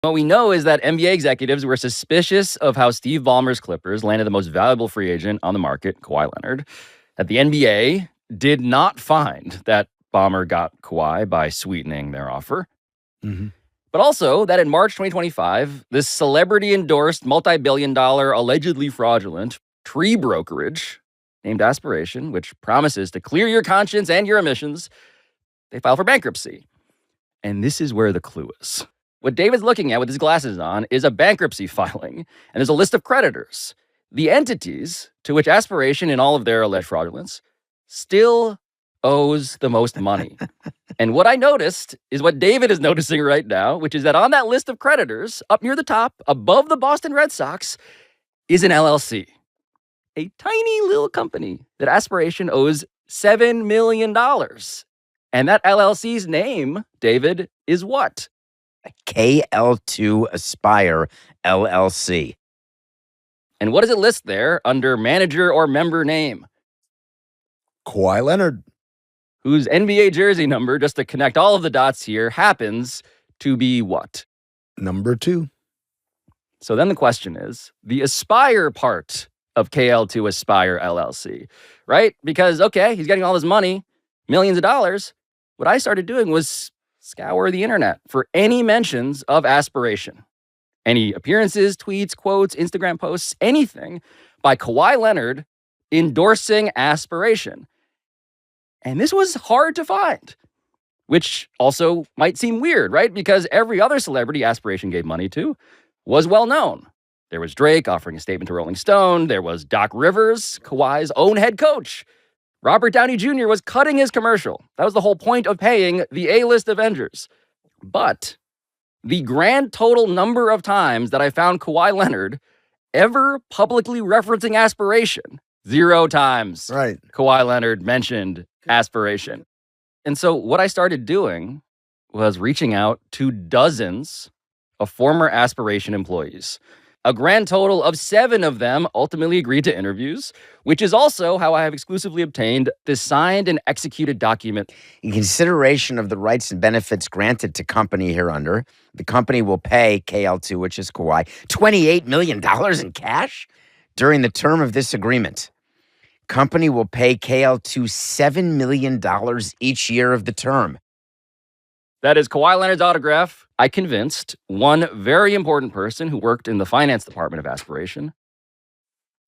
What we know is that NBA executives were suspicious of how Steve Ballmer's Clippers landed the most valuable free agent on the market, Kawhi Leonard. That the NBA did not find that Ballmer got Kawhi by sweetening their offer. Mm-hmm. But also that in March 2025, this celebrity-endorsed, multi-billion-dollar, allegedly fraudulent tree brokerage named Aspiration, which promises to clear your conscience and your emissions, they file for bankruptcy. And this is where the clue is. What David's looking at with his glasses on is a bankruptcy filing, and there's a list of creditors. The entities to which Aspiration, in all of their alleged fraudulence, still owes the most money. And what I noticed is what David is noticing right now, which is that on that list of creditors, up near the top, above the Boston Red Sox, is an LLC. A tiny little company that Aspiration owes $7 million. And that LLC's name, David, is what? KL2 Aspire LLC. And what does it list there under manager or member name? Kawhi Leonard. Whose NBA jersey number, just to connect all of the dots here, happens to be what? Number 2. So then the question is, the Aspire part of KL2 Aspire LLC, right? Because, okay, he's getting all this money, millions of dollars. What I started doing was scour the internet for any mentions of Aspiration. Any appearances, tweets, quotes, Instagram posts, anything by Kawhi Leonard endorsing Aspiration. And this was hard to find, which also might seem weird, right? Because every other celebrity Aspiration gave money to was well known. There was Drake offering a statement to Rolling Stone. There was Doc Rivers, Kawhi's own head coach. Robert Downey Jr. was cutting his commercial. That was the whole point of paying the A-list Avengers. But the grand total number of times that I found Kawhi Leonard ever publicly referencing Aspiration, 0 times. Right. Kawhi Leonard mentioned Aspiration. And so what I started doing was reaching out to dozens of former Aspiration employees. A grand total of 7 of them ultimately agreed to interviews, which is also how I have exclusively obtained this signed and executed document. In consideration of the rights and benefits granted to company hereunder, the company will pay KL2, which is Kawhi, $28 million in cash during the term of this agreement. Company will pay KL2 $7 million each year of the term. That is Kawhi Leonard's autograph. I convinced one very important person who worked in the finance department of Aspiration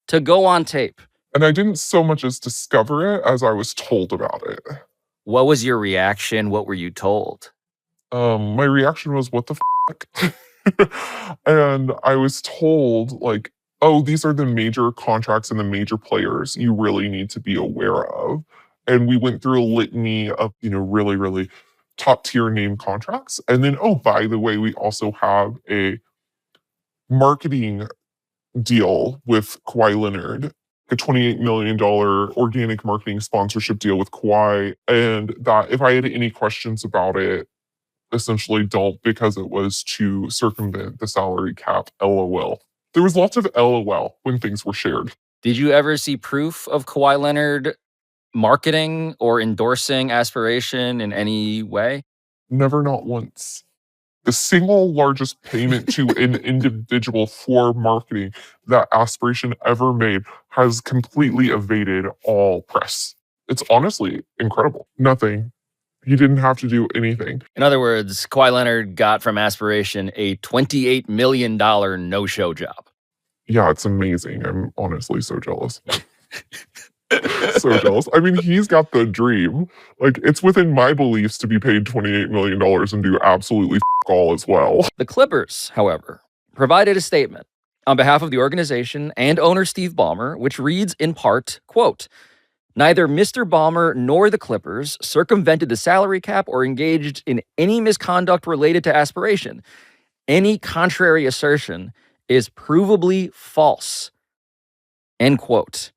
to go on tape. And I didn't so much as discover it as I was told about it. What was your reaction? What were you told? My reaction was, what the fuck? And I was told, like, oh, these are the major contracts and the major players you really need to be aware of. And we went through a litany of, really, really top tier name contracts. And then, oh, by the way, we also have a marketing deal with Kawhi Leonard, a $28 million organic marketing sponsorship deal with Kawhi. And that if I had any questions about it, essentially don't, because it was to circumvent the salary cap, LOL. There was lots of LOL when things were shared. Did you ever see proof of Kawhi Leonard marketing or endorsing Aspiration in any way? Never, not once. The single largest payment to an individual for marketing that Aspiration ever made has completely evaded all press. It's honestly incredible. Nothing. He didn't have to do anything. In other words, Kawhi Leonard got from Aspiration a $28 million no-show job. Yeah, it's amazing. I'm honestly so jealous. So jealous. I mean, he's got the dream. Like, it's within my beliefs to be paid $28 million and do absolutely all as well. The Clippers, however, provided a statement on behalf of the organization and owner Steve Ballmer, which reads in part, quote, "Neither Mr. Ballmer nor the Clippers circumvented the salary cap or engaged in any misconduct related to Aspiration. Any contrary assertion is provably false." End quote.